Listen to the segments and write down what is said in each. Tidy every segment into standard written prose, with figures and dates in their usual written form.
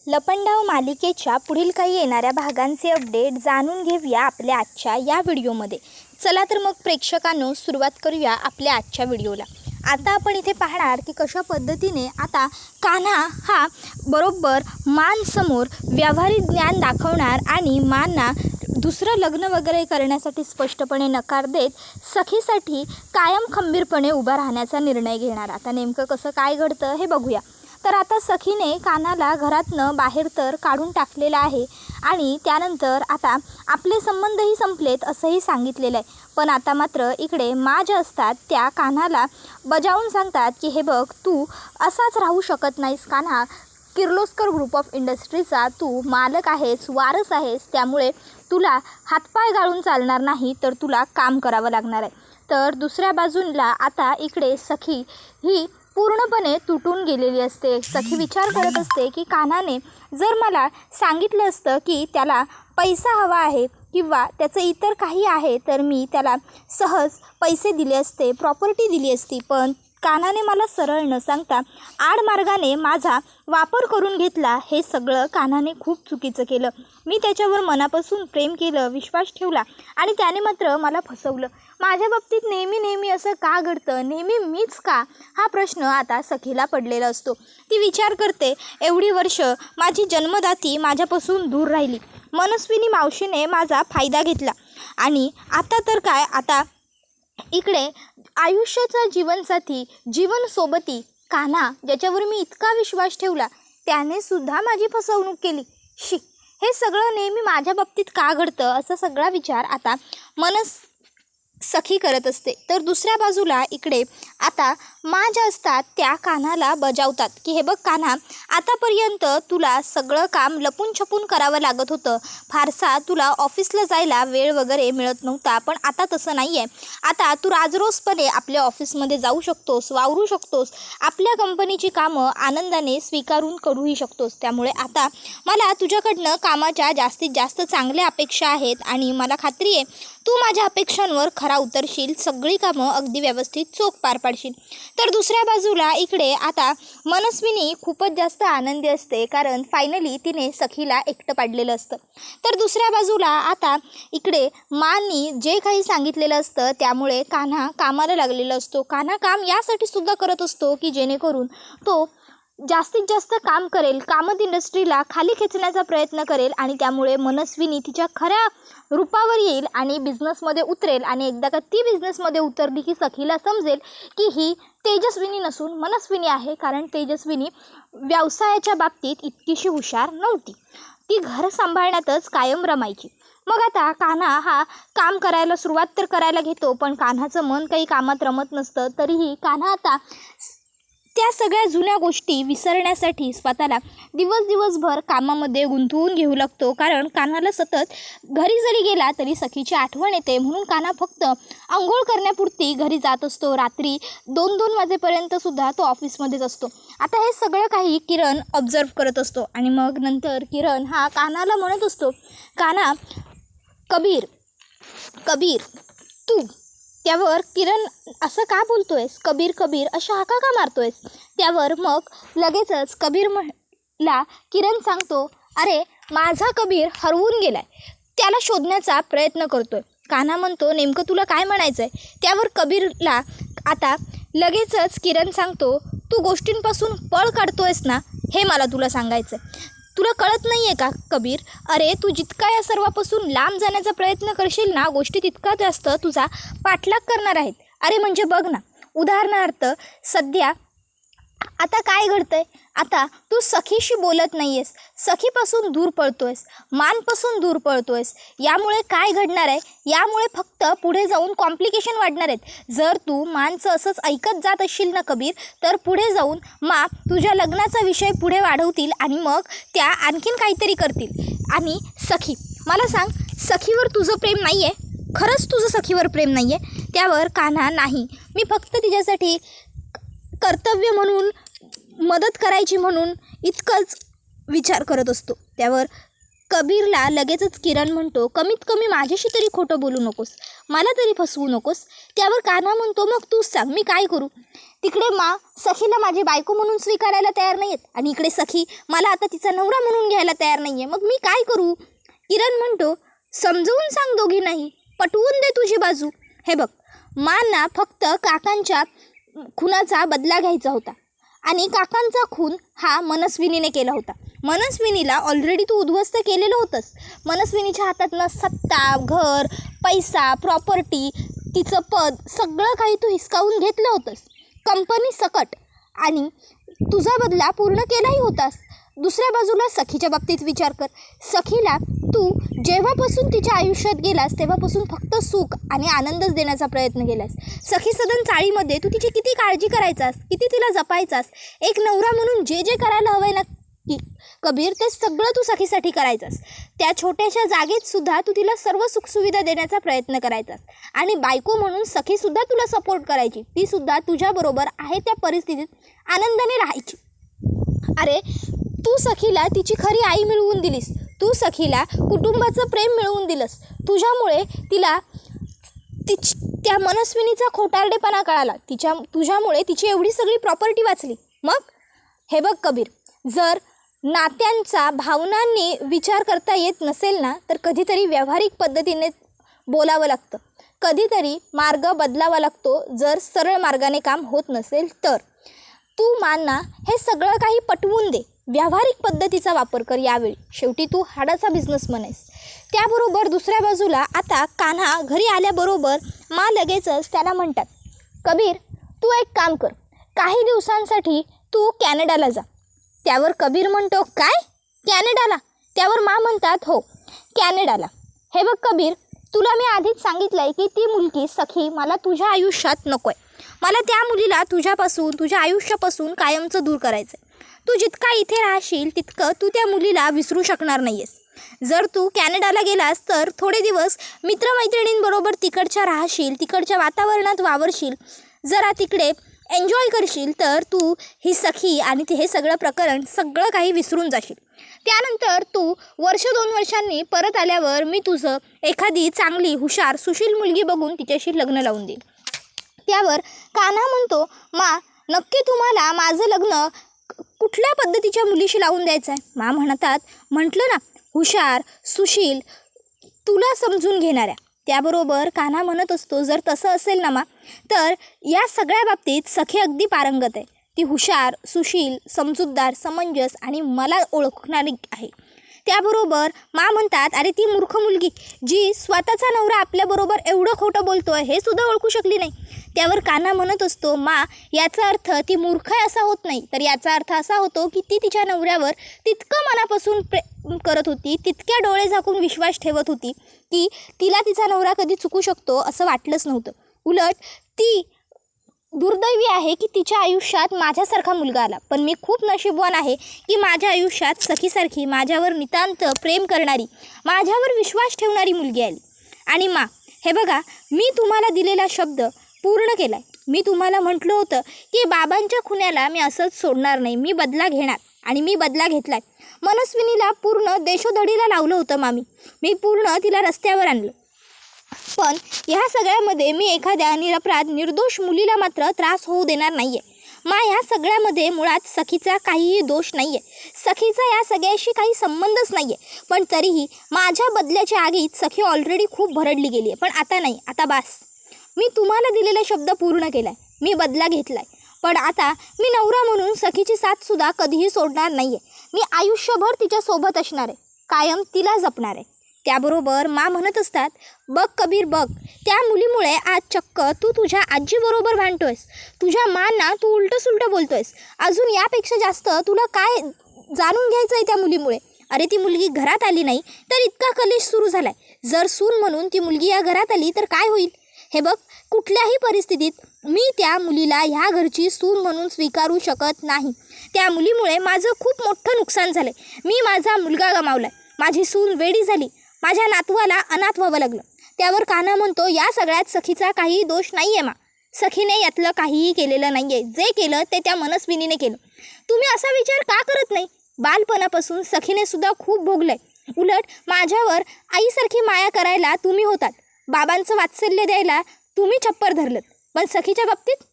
लपंडाव मालिकेच्या पुढील काही येणाऱ्या भागांचे अपडेट जाणून घेऊया आपल्या आजच्या या व्हिडिओमध्ये। चला तर मग प्रेक्षकांनो सुरुवात करूया आपल्या आजच्या व्हिडिओला। आता आपण इथे पाहणार की कशा पद्धतीने आता कान्हा हा बरोबर मान समोर व्यावहारिक ज्ञान दाखवणार आणि मानना दुसरं लग्न वगैरे करण्यासाठी स्पष्टपणे नकार देत सखीसाठी कायम खंबीरपणे उभा राहण्याचा निर्णय घेणार। आता नेमकं कसं काय घडतं हे बघूया। तर आता सखीने कान्हाला घरातनं बाहेर तर काढून टाकलेलं आहे आणि त्यानंतर आता आपले संबंधही संपलेत असंही सांगितलेलं आहे। पण आता मात्र इकडे मा ज्या असतात त्या कान्हाला बजावून सांगतात की हे बघ, तू असाच राहू शकत नाहीस कान्हा। किर्लोस्कर ग्रुप ऑफ इंडस्ट्रीचा तू मालक आहेस, वारस आहेस, त्यामुळे तुला हातपाय गाळून चालणार नाही, तर तुला काम करावं लागणार आहे। तर दुसऱ्या बाजूला आता इकडे सखी ही पूर्णपणे तुटून गेलेली असते। सखी विचार करत असते की कान्हाने जर मला सांगितलं असतं की त्याला पैसा हवा आहे किंवा त्याचं इतर काही आहे तर मी त्याला सहज पैसे दिले असते, प्रॉपर्टी दिली असती। पण कान्हाने मला सरळ न सांगता आडमार्गाने माझा वापर करून घेतला। हे सगळं कान्हाने खूप चुकीचं केलं। मी त्याच्यावर मनापासून प्रेम केलं, विश्वास ठेवला आणि त्याने मात्र मला फसवलं। माझ्या बाबतीत नेहमी असं का घडतं, नेहमी मीच का, हा प्रश्न आता सखीला पडलेला असतो। ती विचार करते, एवढी वर्ष माझी जन्मदाती माझ्यापासून दूर राहिली, मनस्विनी मावशीने माझा फायदा घेतला आणि आता तर काय, आता इकडे आयुष्याचा जीवनसाथी, जीवनसोबती कान्हा ज्याच्यावर मी इतका विश्वास ठेवला त्याने सुद्धा माझी फसवणूक केली। हे सगळं नेहमी माझ्या बाबतीत का घडतं, असा सगळा विचार आता सखी करत असते। तर दुसऱ्या बाजूला इकडे आता मा ज्या असतात त्या कान्हाला बजावतात की हे बघ कान्हा, आतापर्यंत तुला सगळं काम लपून छपून करावं लागत होतं, फारसा तुला ऑफिसला जायला वेळ वगैरे मिळत नव्हता, पण आता तसं नाही आहे। आता तू राजरोसपणे आपल्या ऑफिसमध्ये जाऊ शकतोस, वावरू शकतोस, आपल्या कंपनीची कामं आनंदाने स्वीकारून करूही शकतोस। त्यामुळे आता मला तुझ्याकडनं कामाच्या जास्तीत जास्त चांगल्या अपेक्षा आहेत आणि मला खात्री आहे तू माझ्या अपेक्षांवर खरा उतरशील, सगळी कामं अगदी व्यवस्थित चोख पार पाडशील। तर दुसऱ्या बाजूला इकडे आता मनस्विनी खूपच जास्त आनंदी असते, कारण फायनली तिने सखीला एकटं पाडलेलं असतं। तर दुसऱ्या बाजूला आता इकडे मानी जे काही सांगितलेलं असतं त्यामुळे कान्हा कामाला लागलेला असतो। कान्हा काम यासाठी सुद्धा करत असतो की जेणेकरून तो जास्तीत जास्त काम करेल, कामत इंडस्ट्रीला खाली खेचण्याचा प्रयत्न करेल आणि त्यामुळे मनस्विनी तिच्या खऱ्या रूपावर येईल आणि बिझनेसमध्ये उतरेल। आणि एकदा का ती बिझनेसमध्ये उतरली की सखीला समजेल की ही तेजस्विनी नसून मनस्विनी आहे, कारण तेजस्विनी व्यवसायाच्या बाबतीत इतकीशी हुशार नव्हती, ती घर सांभाळण्यातच कायम रमायची। मग आता कान्हा हा काम करायला सुरुवात तर करायला घेतो, पण कान्हाचं मन काही कामात रमत नसतं। तरीही कान्हा आता त्या सगळ्या जुन्या गोष्टी विसरण्यासाठी स्वतःला दिवसभर कामामध्ये गुंतवून घेऊ लागतो, कारण कान्हाला सतत घरी जरी गेला तरी सखीची आठवण येते। म्हणून कान्हा फक्त अंघोळ करण्यापुरती घरी जात असतो, रात्री 2-2 वाजेपर्यंत सुद्धा तो ऑफिसमध्येच असतो। आता हे सगळं काही किरण ऑब्झर्व करत असतो आणि मग नंतर किरण हा कान्हाला म्हणत असतो, कान्हा, कबीर तू। त्यावर किरण असं का बोलतोयस, कबीर अशा हाका का मारतोयस। त्यावर मग लगेचच कबीरला किरण सांगतो, अरे माझा कबीर हरवून गेलाय, त्याला शोधण्याचा प्रयत्न करतोय। कान्हा म्हणतो, नेमकं तुला काय म्हणायचं आहे। त्यावर कबीरला आता लगेचच किरण सांगतो, तू गोष्टींपासून पळ काढतोयस ना, हे मला तुला सांगायचं आहे। तुला कळत नाही आहे का कबीर, अरे तू जितका या सर्वापासून लांब जाण्याचा प्रयत्न करशील ना, गोष्टी तितका जास्त तुझा पाठलाग करणार आहेत। अरे म्हणजे बघ ना, उदाहरणार्थ सध्या आता काय घडतंय, आता तू सखीशी बोलत नाही आहेस, सखीपासून दूर पळतोयस, मानपासून दूर पळतोयस। यामुळे काय घडणार आहे, यामुळे फक्त पुढे जाऊन कॉम्प्लिकेशन वाढणार आहेत। जर तू मानचं असंच ऐकत जात असशील ना कबीर, तर पुढे जाऊन मा तुझ्या लग्नाचा विषय पुढे वाढवतील आणि मग त्या आणखीन काहीतरी करतील। आणि सखी, मला सांग, सखीवर तुझं प्रेम नाही आहे, खरंच तुझं सखीवर प्रेम नाही आहे। त्यावर कान्हा, नाही, मी फक्त तिच्यासाठी कर्तव्य म्हणून, मदत करायची म्हणून इतकंच विचार करत असतो। त्यावर कबीरला लगेचच किरण म्हणतो, कमीत कमी माझ्याशी तरी खोटं बोलू नकोस, मला तरी फसवू नकोस. त्यावर कान्हा म्हणतो, मग तूच सांग मी काय करू. तिकडे सखीला माझी बायको म्हणून स्वीकारायला तयार नाही आहेत आणि इकडे सखी मला आता तिचा नवरा म्हणून घ्यायला तयार नाही आहे, मग मी काय करू. किरण म्हणतो, समजवून सांग दोघींनाही, पटवून दे तुझी बाजू. हे बघ, मांना फक्त काकांच्या खुनाचा बदला घ्यायचा होता आणि काकांचा खून हा मनस्विनीने केला होता. मनस्विनीला ऑलरेडी तू उद्ध्वस्त केलेलं होतंस. मनस्विनीच्या हातातनं सत्ता, घर, पैसा, प्रॉपर्टी, तिचं पद सगळं काही तू हिसकावून घेतलं होतंस, कंपनी सकट, आणि तुझा बदला पूर्ण केलाही होतास. दुसऱ्या बाजूला सखीच्या बाबतीत विचार कर. सखीला तू जेव्हापासून तिच्या आयुष्यात गेलास तेव्हापासून फक्त सुख आणि आनंदच देण्याचा प्रयत्न केलास. सखी सदन चाळीमध्ये तू तिची किती काळजी करायचास, किती तिला जपायचास. एक नवरा म्हणून जे जे करायला हवंय ना कबीर, ते सगळं तू सखीसाठी करायचास. त्या छोट्याशा जागेत सुद्धा तू तिला सर्व सुखसुविधा देण्याचा प्रयत्न करायचास आणि बायको म्हणून सखीसुद्धा तुला सपोर्ट करायची. तीसुद्धा तुझ्याबरोबर आहे त्या परिस्थितीत आनंदाने राहायची. अरे तू सखीला तिची खरी आई मिळवून दिलीस, तू सखीला कुटुंबाचं प्रेम मिळवून दिलंस. तुझ्यामुळे तिला त्या मनस्विनीचा खोटारडेपणा कळाला, तुझ्यामुळे तिची एवढी सगळी प्रॉपर्टी वाचली. मग हे बघ कबीर, जर नात्यांचा भावनांनी विचार करता येत नसेल ना, तर कधीतरी व्यावहारिक पद्धतीने बोलावं लागतं, कधीतरी मार्ग बदलावा लागतो. जर सरळ मार्गाने काम होत नसेल तर तू मांना हे सगळं काही पटवून दे, व्यावहारिक पद्धतीचा वापर कर यावेळी. शेवटी तू हाडाचा बिझनेसमन आहेस. त्याबरोबर दुसऱ्या बाजूला आता कान्हा घरी आल्याबरोबर लगेचच त्याला म्हणतात, कबीर तू एक काम कर, काही दिवसांसाठी तू कॅनडाला जा. त्यावर कबीर म्हणतो, काय कॅनडाला? त्यावर म्हणतात, हो कॅनडाला. हे बघ कबीर, तुला मी आधीच सांगितलं आहे की ती मुलगी सखी मला तुझ्या आयुष्यात नको आहे. मला त्या मुलीला तुझ्यापासून, तुझ्या आयुष्यापासून कायमचं दूर करायचं आहे. तू जितका इथे राहशील तितकं तू त्या मुलीला विसरू शकणार नाही आहेस. जर तू कॅनडाला गेलास तर थोडे दिवस मित्रमैत्रिणींबरोबर तिकडच्या राहशील, तिकडच्या वातावरणात वावरशील, जरा तिकडे एन्जॉय करशील, तर तू ही सखी आणि हे सगळं प्रकरण सगळं काही विसरून जाशील. त्यानंतर तू 1-2 वर्षांनी परत आल्यावर मी तुझं एखादी चांगली हुशार सुशील मुलगी बघून तिच्याशी लग्न लावून देईन. त्यावर कान्हा म्हणतो, नक्की तुम्हाला माझं लग्न कुठल्या पद्धतीच्या मुलीशी लावून द्यायचं आहे. म्हणतात, म्हटलं ना हुशार, सुशील, तुला समजून घेणाऱ्या. त्याबरोबर कान्हा म्हणत असतो, जर तसं असेल ना तर या सगळ्या बाबतीत सखी अगदी पारंगत आहे. ती हुशार, सुशील, समजूतदार, समंजस आणि मला ओळखणारी आहे. त्याबरोबर म्हणतात, अरे ती मूर्ख मुलगी जी स्वतःचा नवरा आपल्याबरोबर एवढं खोटं बोलतोय हे सुद्धा ओळखू शकली नाही. त्यावर कान्हा म्हणत असतो, याचा अर्थ ती मूर्ख आहे असा होत नाही, तर याचा अर्थ असा होतो की ती तिच्या नवऱ्यावर तितकं मनापासून प्रेम करत होती, तितक्या डोळे झाकून विश्वास ठेवत होती की तिला तिचा नवरा कधी चुकू शकतो असं वाटलंच नव्हतं. उलट ती दुर्दैवी आहे की तिच्या आयुष्यात माझ्यासारखा मुलगा आला. पण मी खूप नशीबवान आहे की माझ्या आयुष्यात सखीसारखी माझ्यावर नितांत प्रेम करणारी, माझ्यावर विश्वास ठेवणारी मुलगी आली. आणि हे बघा, मी तुम्हाला दिलेला शब्द पूर्ण केला आहे. मी तुम्हाला म्हटलं होतं की बाबांच्या खुन्याला मी असंच सोडणार नाही, मी बदला घेणार आणि मी बदला घेतला आहे. मनस्विनीला पूर्ण देशोधडीला लावलं होतं मी पूर्ण तिला रस्त्यावर आणलं. पण ह्या सगळ्यामध्ये मी एखाद्या निरपराध निर्दोष मुलीला मात्र त्रास होऊ देणार नाही आहे. ह्या सगळ्यामध्ये मुळात सखीचा काहीही दोष नाही आहे, सखीचा या सगळ्याशी काही संबंधच नाही आहे. पण तरीही माझ्या बदल्याच्या आगीत सखी ऑलरेडी खूप भरडली गेली आहे. पण आता नाही, आता बास. मी तुम्हाला दिलेला शब्द पूर्ण केला आहे, मी बदला घेतला आहे. पण आता मी नवरा म्हणून सखीची साथसुद्धा कधीही सोडणार नाही आहे. मी आयुष्यभर तिच्यासोबत असणार आहे, कायम तिला जपणार आहे. त्याबरोबर म्हणत असतात, बघ कबीर बघ, त्या मुलीमुळे आज चक्क तू तुझ्या आजीबरोबर भांडतोयस, तुझ्या मांना तू उलटं बोलतोयस. अजून यापेक्षा जास्त तुला काय जाणून घ्यायचं आहे त्या मुलीमुळे. अरे ती मुलगी घरात आली नाही तर इतका कलेश सुरू झाला आहे. जर सून म्हणून ती मुलगी या घरात आली तर काय होईल. हे बघ, कुठल्याही परिस्थितीत मी त्या मुलीला ह्या घरची सून म्हणून स्वीकारू शकत नाही. त्या मुलीमुळे माझं खूप मोठं नुकसान झालं आहे. मी माझा मुलगा गमावला आहे, माझी सून वेडी झाली, माझ्या नातवाला अनाथ व्हावं लागलं. त्यावर कान्हा म्हणतो, या सगळ्यात सखीचा काहीही दोष नाही आहे. सखीने यातलं काहीही केलेलं नाही आहे. जे केलं ते त्या मनस्विनीने केलं. तुम्ही असा विचार का करत नाही. बालपणापासून सखीने सुद्धा खूप भोगलं आहे. उलट माझ्यावर आईसारखी माया करायला तुम्ही होतात, बाबांचं वात्सल्य द्यायला तुम्ही छप्पर धरलं. पण सखीच्या बाबतीत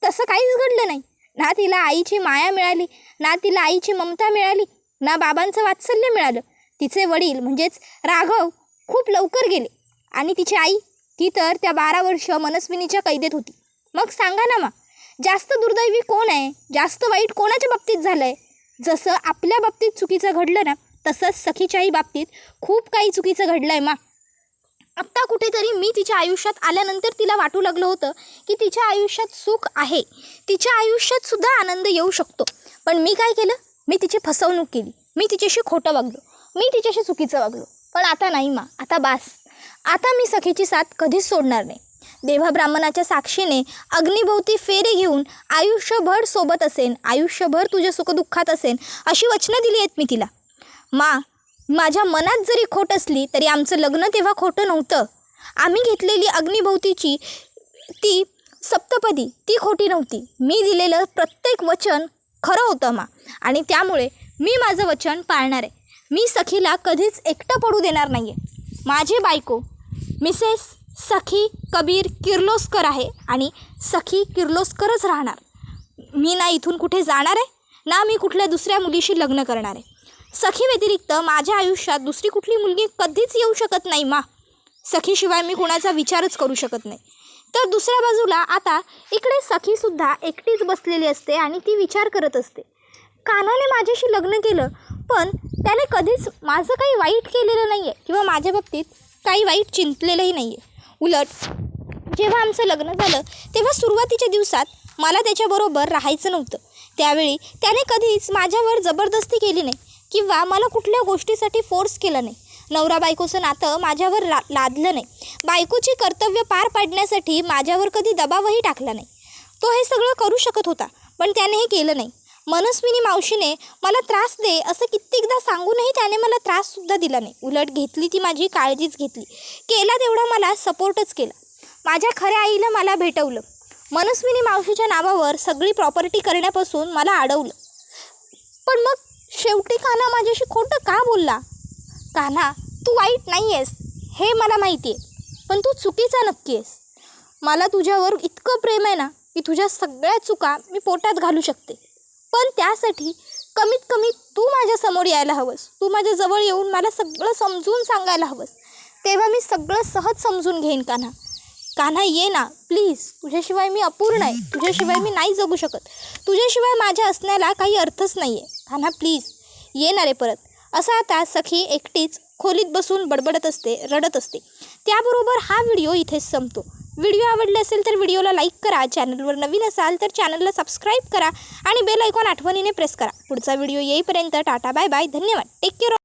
तसं काहीच घडलं नाही. ना तिला आईची माया मिळाली, ना तिला आईची ममता मिळाली, ना बाबांचं वात्सल्य मिळालं. तिचे वडील म्हणजेच राघव खूप लवकर गेले आणि तिची आई ती तर त्या 12 वर्ष मनस्विनीच्या कैदेत होती. मग सांगा ना जास्त दुर्दैवी कोण आहे, जास्त वाईट कोणाच्या बाबतीत झालं आहे? जसं आपल्या बाबतीत चुकीचं घडलं ना, तसंच सखीच्याही बाबतीत खूप काही चुकीचं घडलं आहे आत्ता कुठेतरी मी तिच्या आयुष्यात आल्यानंतर तिला वाटू लागलं होतं की तिच्या आयुष्यात सुख आहे, तिच्या आयुष्यात सुद्धा आनंद येऊ शकतो. पण मी काय केलं? मी तिची फसवणूक केली, मी तिच्याशी खोटं वागलो, मी तिच्याशी चुकीचं वागलो. पण आता नाही आता बास. आता मी सखीची साथ कधीच सोडणार नाही. देवा ब्राह्मणाच्या साक्षीने अग्निभोवती फेरे घेऊन आयुष्यभर सोबत असेन, आयुष्यभर तुझ्या सुखदुःखात असेन अशी वचनं दिली आहेत मी तिला. माझ्या मनात जरी खोट असली तरी आमचं लग्न तेव्हा खोटं नव्हतं. आम्ही घेतलेली अग्निभोवतीची ती सप्तपदी ती खोटी नव्हती. मी दिलेलं प्रत्येक वचन खरं होतं आणि त्यामुळे मी माझं वचन पाळणार आहे. मी सखीला कधीच एकटं पडू देणार नाही आहे. माझी बायको मिसेस सखी कबीर किर्लोस्कर आहे आणि सखी किर्लोस्करच राहणार. मी ना इथून कुठे जाणार आहे, ना मी कुठल्या दुसऱ्या मुलीशी लग्न करणार आहे. सखी व्यतिरिक्त माझ्या आयुष्यात दुसरी कुठली मुलगी कधीच येऊ शकत नाही सखीशिवाय मी कोणाचा विचारच करू शकत नाही. तर दुसऱ्या बाजूला आता इकडे सखीसुद्धा एकटीच बसलेली असते आणि ती विचार करत असते, कान्हाने माझ्याशी लग्न केलं पण त्याने कधीच माझं काही वाईट केलेलं नाही आहे किंवा माझ्या बाबतीत काही वाईट चिंतलेलंही नाही आहे. उलट जेव्हा आमचं लग्न झालं तेव्हा सुरुवातीच्या दिवसात मला त्याच्याबरोबर राहायचं नव्हतं. त्यावेळी त्याने कधीच माझ्यावर जबरदस्ती केली नाही किंवा मला कुठल्या गोष्टीसाठी फोर्स केला नाही. नवरा बायकोचं नातं माझ्यावर लादलं नाही. बायकोची कर्तव्य पार पाडण्यासाठी माझ्यावर कधी दबावही टाकला नाही. तो हे सगळं करू शकत होता पण त्याने हे केलं नाही. मनस्विनी मावशीने मला त्रास दे असं कित्येकदा सांगूनही त्याने मला त्राससुद्धा दिला नाही. उलट घेतली ती माझी काळजीच घेतली, केला तेवढा मला सपोर्टच केला. माझ्या खऱ्या आईला मला भेटवलं. मनस्विनी मावशीच्या नावावर सगळी प्रॉपर्टी करण्यापासून मला अडवलं. पण मग शेवटी कान्हा माझ्याशी खोटं का बोलला? कान्हा, तू वाईट नाही आहेस हे मला माहिती आहे, पण तू चुकीचा नक्की आहेस. मला तुझ्यावर इतकं प्रेम आहे ना की तुझ्या सगळ्या चुका मी पोटात घालू शकते. पण त्यासाठी कमीत कमी तू माझ्यासमोर यायला हवंस, तू माझ्याजवळ येऊन मला सगळं समजून सांगायला हवंस. तेव्हा मी सगळं सहज समजून घेईन. कान्हा ये ना प्लीज. तुझ्याशिवाय मी अपूर्ण आहे, तुझ्याशिवाय मी नाही जगू शकत, तुझ्याशिवाय माझ्या असण्याला काही अर्थच नाही आहे. कान्हा प्लीज ये ना रे परत. असं आता सखी एकटीच खोलीत बसून बडबडत असते, रडत असते. त्याबरोबर हा व्हिडिओ इथेच संपतो. व्हिडिओ आवडला असेल तर व्हिडिओला लाईक करा, चॅनलवर नवीन असाल तर चॅनलला सबस्क्राईब करा आणि बेल आयकॉन आठवणीने प्रेस करा. पुढचा व्हिडिओ येईपर्यंत टाटा बाय बाय, धन्यवाद, टेक केअर.